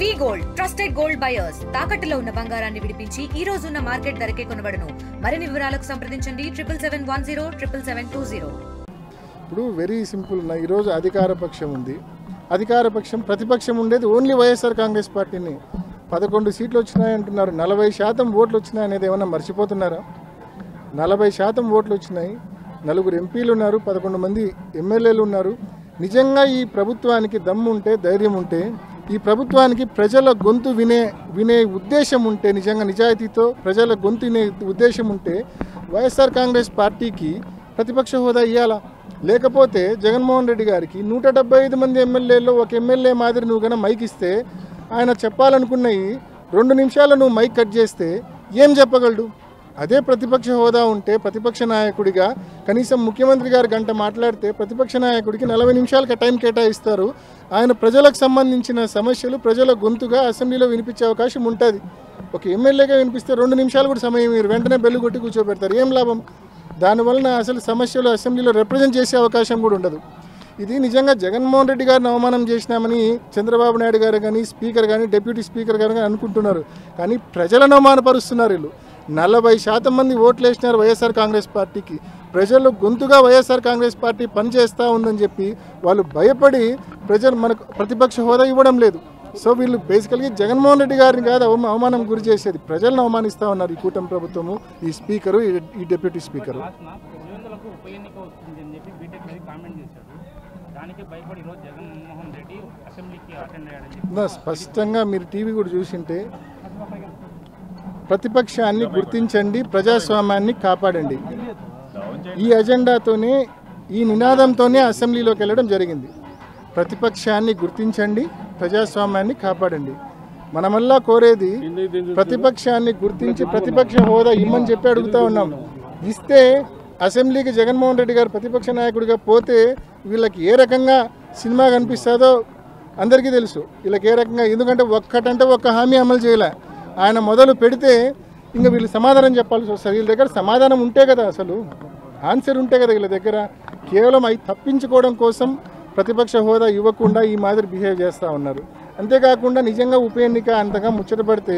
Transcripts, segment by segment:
వి gold trusted gold buyers తాకట్టులో ఉన్న బంగారాన్ని విడిపించి ఈ రోజు ఉన్న మార్కెట్ ధరకే కొనబడును. మరిన్ని వివరాలకు సంప్రదించండి 7710772020. ఇప్పుడు వెరీ సింపుల్. ఈరోజు అధికార పక్షం ఉంది, అధికార పక్షం ప్రతిపక్షం ఉండేది ఓన్లీ వైఎస్ఆర్ కాంగ్రెస్ పార్టీని. 11 సీట్లు వచ్చినాయంటున్నారు, 40% ఓట్లు వచ్చినాయనేది ఏమన్నా మర్చిపోతున్నారా? 40% ఓట్లు వచ్చినాయి, 4 ఎంపీలు ఉన్నారు, 11 మంది ఎమ్మెల్యేలు ఉన్నారు. నిజంగా ఈ ప్రభుత్వానికి దమ్ము ఉంటే, ధైర్యం ఉంటే, ఈ ప్రభుత్వానికి ప్రజల గొంతు వినే ఉద్దేశం ఉంటే, నిజంగా నిజాయితీతో ప్రజల గొంతు వినే ఉద్దేశం ఉంటే వైఎస్ఆర్ కాంగ్రెస్ పార్టీకి ప్రతిపక్ష హోదా ఇవ్వాలా. లేకపోతే జగన్మోహన్ రెడ్డి గారికి 175 మంది ఎమ్మెల్యేల్లో ఒక ఎమ్మెల్యే మాదిరి నువ్వు కన్నా మైక్ ఇస్తే, ఆయన చెప్పాలనుకున్నవి 2 నిమిషాలు నువ్వు మైక్ కట్ చేస్తే ఏం చెప్పగలడు? అదే ప్రతిపక్ష హోదా ఉంటే ప్రతిపక్ష నాయకుడిగా కనీసం ముఖ్యమంత్రి గారు గంట మాట్లాడితే ప్రతిపక్ష నాయకుడికి 40 నిమిషాలకి టైం కేటాయిస్తారు. ఆయన ప్రజలకు సంబంధించిన సమస్యలు ప్రజల గొంతుగా అసెంబ్లీలో వినిపించే అవకాశం ఉంటుంది. ఒక ఎమ్మెల్యేగా వినిపిస్తే 2 నిమిషాలు కూడా సమయం మీరు వెంటనే బెల్లు కొట్టి కూర్చోబెడతారు. ఏం లాభం? దానివలన అసలు సమస్యలు అసెంబ్లీలో రిప్రజెంట్ చేసే అవకాశం కూడా ఉండదు. ఇది నిజంగా జగన్మోహన్ రెడ్డి గారిని అవమానం చేసినామని చంద్రబాబు నాయుడు గారు కానీ, స్పీకర్ కానీ, డిప్యూటీ స్పీకర్ గారు కానీ అనుకుంటున్నారు. కానీ ప్రజలను అవమానపరుస్తున్నారు వీళ్ళు. 40% మంది ఓట్లు వేసినారు వైఎస్ఆర్ కాంగ్రెస్ పార్టీకి. ప్రజలు గొంతుగా వైఎస్ఆర్ కాంగ్రెస్ పార్టీ పనిచేస్తూ ఉందని చెప్పి వాళ్ళు భయపడి ప్రజలు మనకు ప్రతిపక్ష హోదా ఇవ్వడం లేదు. సో వీళ్ళు బేసికల్గా జగన్మోహన్ రెడ్డి గారిని కాదు అవమానం గురి చేసేది, ప్రజలను అవమానిస్తూ ఉన్నారు ఈ కూటమి ప్రభుత్వము, ఈ స్పీకరు, ఈ డిప్యూటీ స్పీకరు. స్పష్టంగా మీరు టీవీ కూడా చూసింటే, ప్రతిపక్షాన్ని గుర్తించండి, ప్రజాస్వామ్యాన్ని కాపాడండి, ఈ అజెండాతోనే, ఈ నినాదంతోనే అసెంబ్లీలోకి వెళ్ళడం జరిగింది. ప్రతిపక్షాన్ని గుర్తించండి, ప్రజాస్వామ్యాన్ని కాపాడండి. మనమల్లా కోరేది ప్రతిపక్షాన్ని గుర్తించి ప్రతిపక్ష హోదా ఇమ్మని చెప్పి అడుగుతూ ఉన్నాం. ఇస్తే అసెంబ్లీకి జగన్మోహన్ రెడ్డి గారు ప్రతిపక్ష నాయకుడిగా పోతే వీళ్ళకి ఏ రకంగా సినిమా కనిపిస్తుందో అందరికీ తెలుసు. వీళ్ళకి ఏ రకంగా, ఎందుకంటే ఒక్క హామీ అమలు చేయలే. ఆయన మొదలు పెడితే ఇంకా వీళ్ళు సమాధానం చెప్పాల్సి వస్తుంది. వీళ్ళ దగ్గర సమాధానం ఉంటే కదా, అసలు ఆన్సర్ ఉంటే కదా వీళ్ళ దగ్గర. కేవలం అవి తప్పించుకోవడం కోసం ప్రతిపక్ష హోదా ఇవ్వకుండా ఈ మాదిరి బిహేవ్ చేస్తూ ఉన్నారు. అంతేకాకుండా నిజంగా ఉప ఎన్నిక అంతగా ముచ్చటపడితే,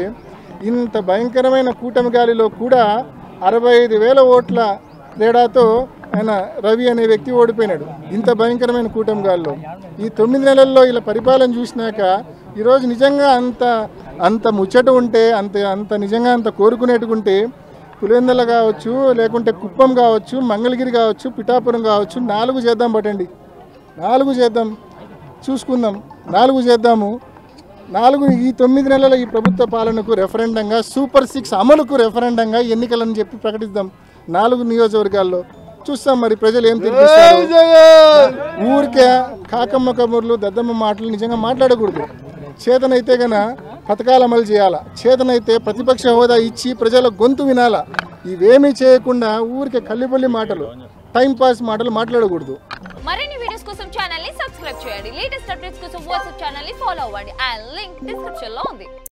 ఇంత భయంకరమైన కూటమి గాలిలో కూడా 65,000 ఓట్ల తేడాతో ఆయన రవి అనే వ్యక్తి ఓడిపోయినాడు. ఇంత భయంకరమైన కూటమి గాలిలో ఈ 9 నెలల్లో ఇలా పరిపాలన చూసినాక ఈరోజు నిజంగా అంత ముచ్చట ఉంటే, అంత నిజంగా అంత కోరుకునేట్టుకుంటే, పులివెందుల కావచ్చు, లేకుంటే కుప్పం కావచ్చు, మంగళగిరి కావచ్చు, పిఠాపురం కావచ్చు, 4 చేద్దాం పట్టండి, 4 చేద్దాం, చూసుకుందాం, 4 చేద్దాము. 4 ఈ 9 నెలల ఈ ప్రభుత్వ పాలనకు రెఫరెండంగా, సూపర్ 6 అమలుకు రెఫరెండంగా ఎన్నికలని చెప్పి ప్రకటిద్దాం 4 నియోజకవర్గాల్లో. చూస్తాం మరి ప్రజలు ఏం తీర్పిస్తారు. ఊరికే కాకమ్మ కబుర్లు, దద్దమ్మ మాటలు నిజంగా మాట్లాడకూడదు. చేతనైతే గన పథకాలు అమలు చేయాలా, చేతనైతే ప్రతిపక్ష హోదా ఇచ్చి ప్రజల గొంతు వినాలా. ఇవేమీ చేయకుండా ఊరికే కల్లిపల్లి మాటలు, టైంపాస్ మాటలు మాట్లాడకూడదు. మరిన్ని వీడియోస్ కోసం ఛానల్ ని సబ్స్క్రైబ్ చేయండి. లేటెస్ట్ అప్డేట్స్ కోసం వాట్సాప్ ఛానల్ ని ఫాలో అవ్వండి. ఆ లింక్ డిస్క్రిప్షన్ లో ఉంది.